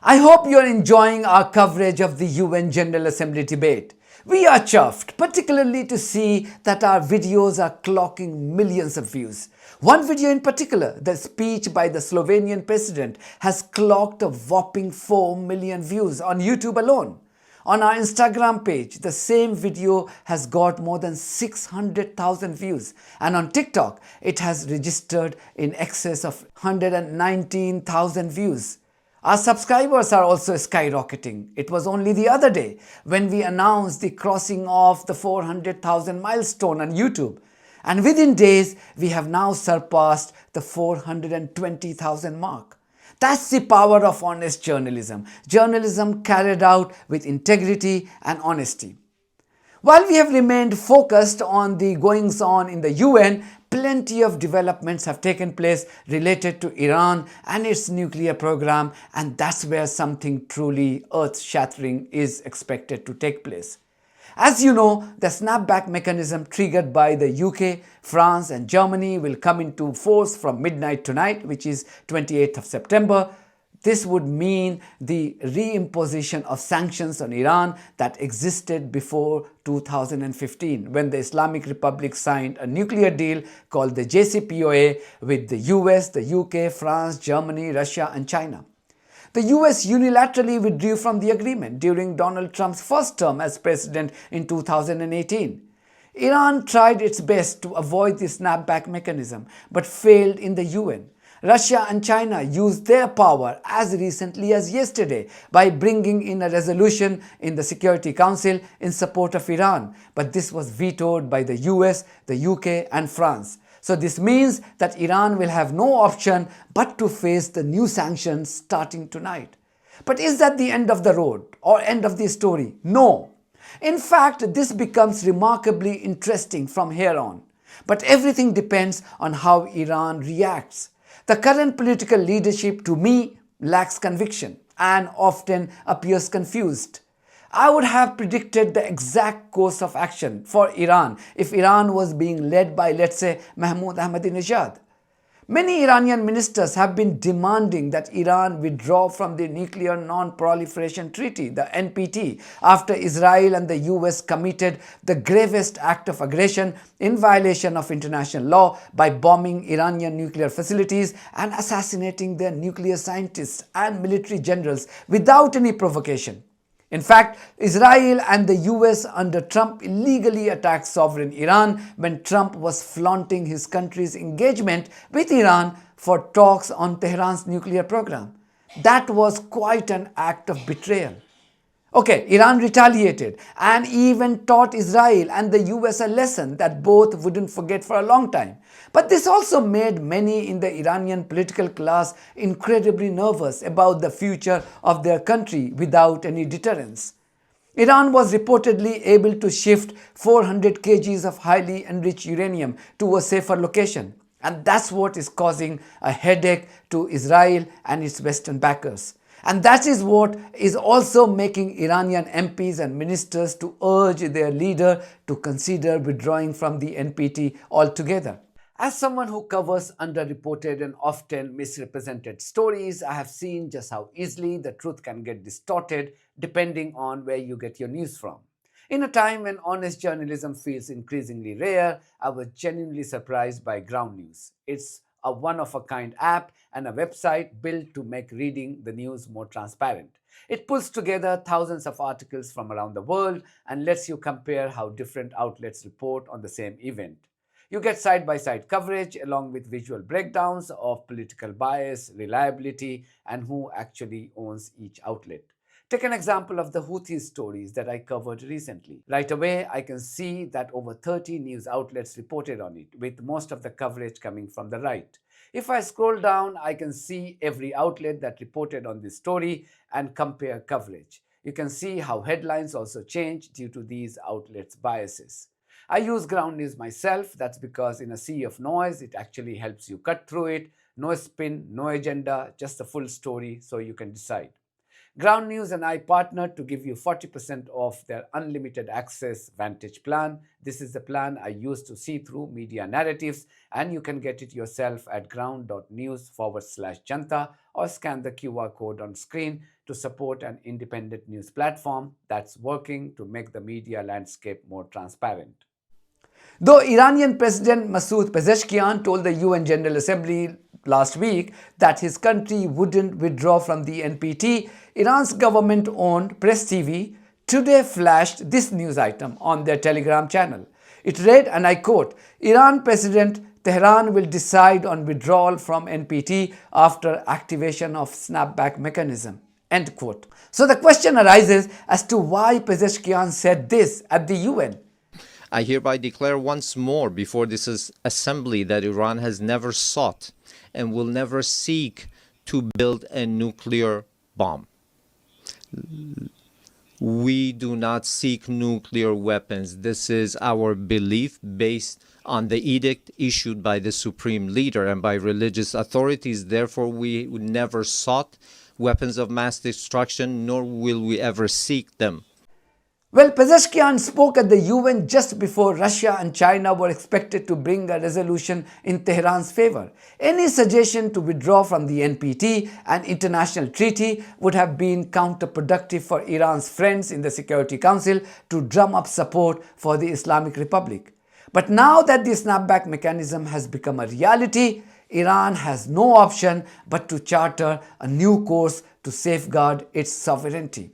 I hope you're enjoying our coverage of the UN General Assembly debate. We are chuffed, particularly to see that our videos are clocking millions of views. One video in particular, the speech by the Slovenian president, has clocked a whopping 4 million views on YouTube alone. On our Instagram page, the same video has got more than 600,000 views, and on TikTok, it has registered in excess of 119,000 views. Our subscribers are also skyrocketing. It was only the other day when we announced the crossing of the 400,000 milestone on YouTube. And within days, we have now surpassed the 420,000 mark. That's the power of honest journalism. Journalism carried out with integrity and honesty. While we have remained focused on the goings-on in the UN, plenty of developments have taken place related to Iran and its nuclear program, and that's where something truly earth-shattering is expected to take place. As you know, the SnapBack mechanism triggered by the UK, France and Germany will come into force from midnight tonight, which is 28th of September. This would mean the reimposition of sanctions on Iran that existed before 2015, when the Islamic Republic signed a nuclear deal called the JCPOA with the US, the UK, France, Germany, Russia and China. The US unilaterally withdrew from the agreement during Donald Trump's first term as president in 2018. Iran tried its best to avoid the snapback mechanism but failed in the UN. Russia and China used their power as recently as yesterday by bringing in a resolution in the Security Council in support of Iran, but this was vetoed by the US, the UK and France. So this means that Iran will have no option but to face the new sanctions starting tonight. But is that the end of the road or end of the story? No. In fact, this becomes remarkably interesting from here on. But everything depends on how Iran reacts. The current political leadership, to me, lacks conviction and often appears confused. I would have predicted the exact course of action for Iran if Iran was being led by, let's say, Mahmoud Ahmadinejad. Many Iranian ministers have been demanding that Iran withdraw from the Nuclear Non-Proliferation Treaty, the NPT, after Israel and the US committed the gravest act of aggression in violation of international law by bombing Iranian nuclear facilities and assassinating their nuclear scientists and military generals without any provocation. In fact, Israel and the US under Trump illegally attacked sovereign Iran when Trump was flaunting his country's engagement with Iran for talks on Tehran's nuclear program. That was quite an act of betrayal. Okay, Iran retaliated and even taught Israel and the US a lesson that both wouldn't forget for a long time. But this also made many in the Iranian political class incredibly nervous about the future of their country without any deterrence. Iran was reportedly able to shift 400 kgs of highly enriched uranium to a safer location. And that's what is causing a headache to Israel and its Western backers. And that is what is also making Iranian MPs and ministers to urge their leader to consider withdrawing from the NPT altogether. As someone who covers underreported and often misrepresented stories, I have seen just how easily the truth can get distorted depending on where you get your news from. In a time when honest journalism feels increasingly rare, I was genuinely surprised by Ground News. It's a one-of-a-kind app and a website built to make reading the news more transparent. It pulls together thousands of articles from around the world and lets you compare how different outlets report on the same event. You get side-by-side coverage along with visual breakdowns of political bias, reliability, and who actually owns each outlet. Take an example of the Houthi stories that I covered recently. Right away, I can see that over 30 news outlets reported on it, with most of the coverage coming from the right. If I scroll down, I can see every outlet that reported on this story and compare coverage. You can see how headlines also change due to these outlets' biases. I use Ground News myself. That's because in a sea of noise, it actually helps you cut through it. No spin, no agenda, just the full story so you can decide. Ground News and I partnered to give you 40% off their unlimited access Vantage plan. This is the plan I use to see through media narratives, and you can get it yourself at ground.news/Janta or scan the QR code on screen to support an independent news platform that's working to make the media landscape more transparent. Though Iranian President Masoud Pezeshkian told the UN General Assembly last week that his country wouldn't withdraw from the NPT, Iran's government-owned Press TV today flashed this news item on their Telegram channel. It read, and I quote, "Iran President Tehran will decide on withdrawal from NPT after activation of SnapBack mechanism." End quote. So the question arises as to why Pezeshkian said this at the UN. I hereby declare once more before this assembly that Iran has never sought and will never seek to build a nuclear bomb. We do not seek nuclear weapons. This is our belief based on the edict issued by the Supreme Leader and by religious authorities. Therefore, we never sought weapons of mass destruction, nor will we ever seek them. Well, Pezeshkian spoke at the UN just before Russia and China were expected to bring a resolution in Tehran's favor. Any suggestion to withdraw from the NPT, an international treaty, would have been counterproductive for Iran's friends in the Security Council to drum up support for the Islamic Republic. But now that the snapback mechanism has become a reality, Iran has no option but to charter a new course to safeguard its sovereignty.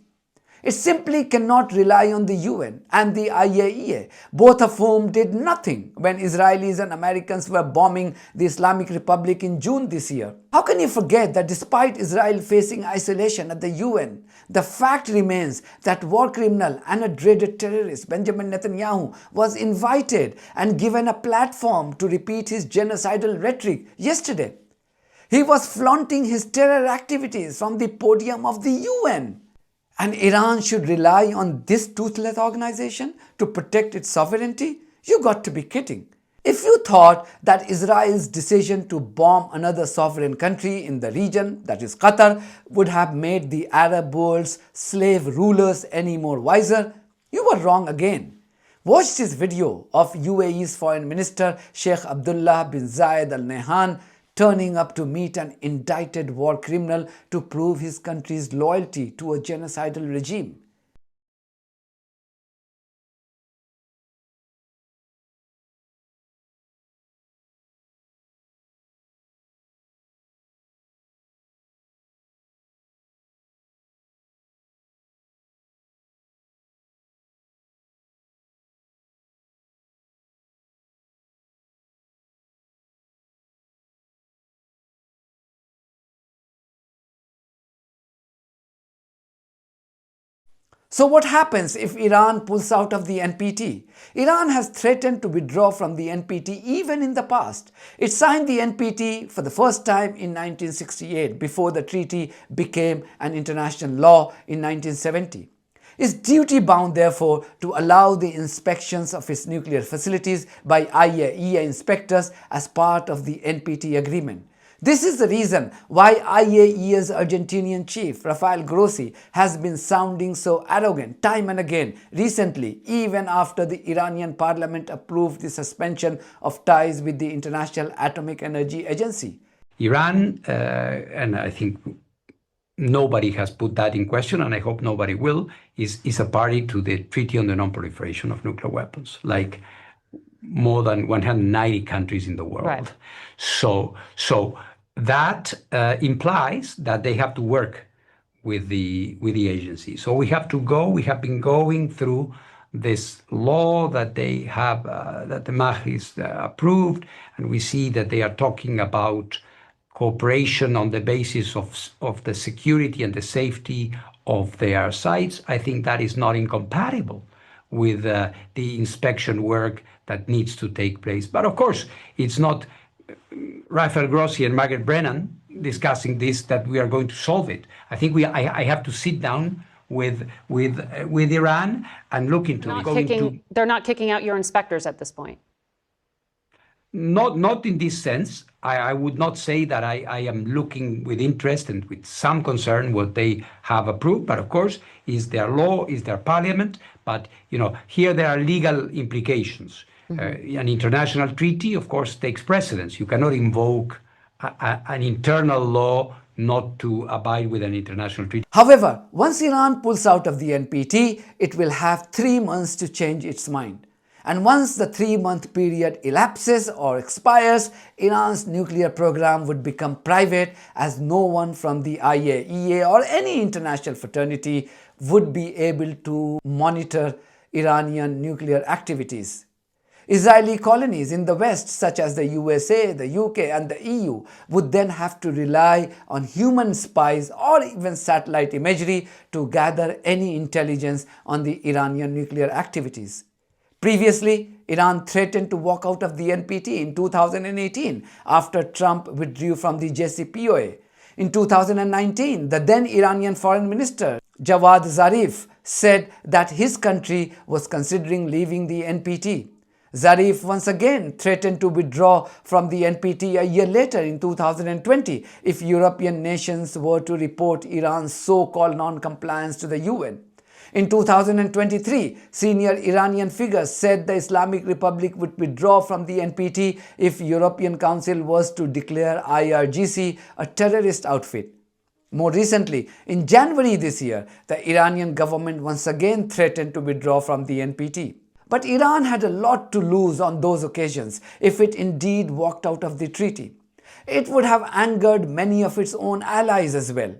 It simply cannot rely on the UN and the IAEA, both of whom did nothing when Israelis and Americans were bombing the Islamic Republic in June this year. How can you forget that despite Israel facing isolation at the UN, the fact remains that war criminal and a dreaded terrorist Benjamin Netanyahu was invited and given a platform to repeat his genocidal rhetoric yesterday. He was flaunting his terror activities from the podium of the UN. And Iran should rely on this toothless organization to protect its sovereignty? You got to be kidding. If you thought that Israel's decision to bomb another sovereign country in the region, that is Qatar, would have made the Arab world's slave rulers any more wiser, you were wrong again. Watch this video of UAE's Foreign Minister Sheikh Abdullah bin Zayed Al Nahyan turning up to meet an indicted war criminal to prove his country's loyalty to a genocidal regime. So what happens if Iran pulls out of the NPT? Iran has threatened to withdraw from the NPT even in the past. It signed the NPT for the first time in 1968 before the treaty became an international law in 1970. Is duty-bound, therefore, to allow the inspections of its nuclear facilities by IAEA inspectors as part of the NPT agreement. This is the reason why IAEA's Argentinian chief, Rafael Grossi, has been sounding so arrogant time and again recently, even after the Iranian parliament approved the suspension of ties with the International Atomic Energy Agency. Iran, and I think nobody has put that in question, and I hope nobody will, is a party to the Treaty on the Non-Proliferation of Nuclear Weapons, like more than 190 countries in the world. Right. So that implies that they have to work with the agency. So we have been going through this law that they have, that the Majlis approved, and we see that they are talking about cooperation on the basis of the security and the safety of their sites. I think that is not incompatible with the inspection work that needs to take place. But of course, it's not Rafael Grossi and Margaret Brennan discussing this that we are going to solve it. I think I have to sit down with Iran and look into it. They're not kicking out your inspectors at this point. Not in this sense. I would not say that I am looking with interest and with some concern what they have approved, but of course, is their law, is their parliament. But here there are legal implications. An international treaty, of course, takes precedence. You cannot invoke an internal law not to abide with an international treaty. However, once Iran pulls out of the NPT, it will have 3 months to change its mind. And once the 3-month period elapses or expires, Iran's nuclear program would become private, as no one from the IAEA or any international fraternity would be able to monitor Iranian nuclear activities. Israeli colonies in the West, such as the USA, the UK and the EU, would then have to rely on human spies or even satellite imagery to gather any intelligence on the Iranian nuclear activities. Previously, Iran threatened to walk out of the NPT in 2018 after Trump withdrew from the JCPOA. In 2019, the then Iranian Foreign Minister Jawad Zarif said that his country was considering leaving the NPT. Zarif once again threatened to withdraw from the NPT a year later in 2020 if European nations were to report Iran's so-called non-compliance to the UN. In 2023, senior Iranian figures said the Islamic Republic would withdraw from the NPT if European Council was to declare IRGC a terrorist outfit. More recently, in January this year, the Iranian government once again threatened to withdraw from the NPT. But Iran had a lot to lose on those occasions if it indeed walked out of the treaty. It would have angered many of its own allies as well.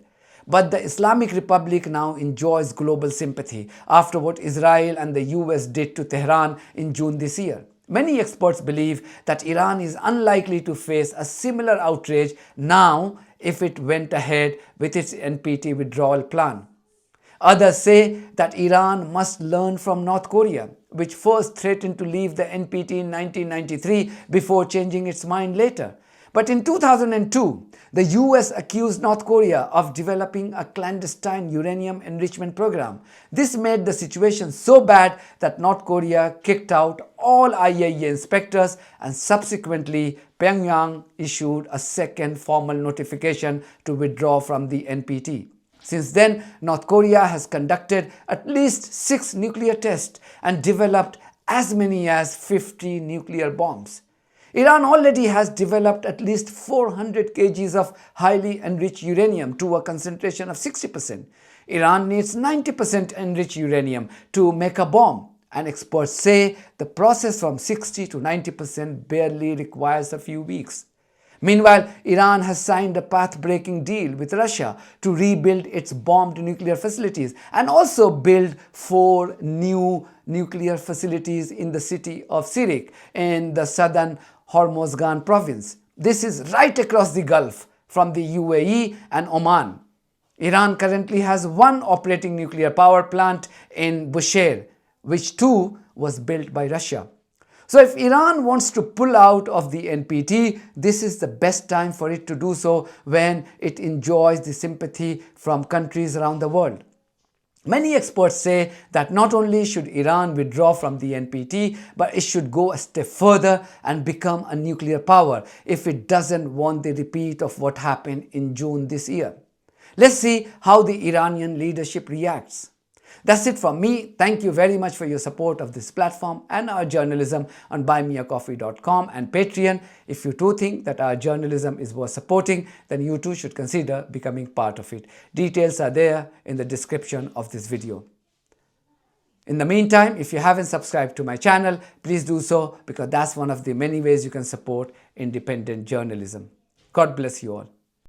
But the Islamic Republic now enjoys global sympathy after what Israel and the US did to Tehran in June this year. Many experts believe that Iran is unlikely to face a similar outrage now if it went ahead with its NPT withdrawal plan. Others say that Iran must learn from North Korea, which first threatened to leave the NPT in 1993 before changing its mind later. But in 2002, the US accused North Korea of developing a clandestine uranium enrichment program. This made the situation so bad that North Korea kicked out all IAEA inspectors, and subsequently Pyongyang issued a second formal notification to withdraw from the NPT. Since then, North Korea has conducted at least 6 nuclear tests and developed as many as 50 nuclear bombs. Iran already has developed at least 400 kgs of highly enriched uranium to a concentration of 60%. Iran needs 90% enriched uranium to make a bomb, and experts say the process from 60 to 90% barely requires a few weeks. Meanwhile, Iran has signed a path-breaking deal with Russia to rebuild its bombed nuclear facilities and also build 4 new nuclear facilities in the city of Sirik in the southern Hormozgan province. This is right across the Gulf from the UAE and Oman. Iran currently has 1 operating nuclear power plant in Bushehr, which too was built by Russia. So if Iran wants to pull out of the NPT, this is the best time for it to do so, when it enjoys the sympathy from countries around the world. Many experts say that not only should Iran withdraw from the NPT, but it should go a step further and become a nuclear power if it doesn't want the repeat of what happened in June this year. Let's see how the Iranian leadership reacts. That's it from me. Thank you very much for your support of this platform and our journalism on buymeacoffee.com and Patreon. If you too think that our journalism is worth supporting, then you too should consider becoming part of it. Details are there in the description of this video. In the meantime, if you haven't subscribed to my channel, please do so, because that's one of the many ways you can support independent journalism. God bless you all.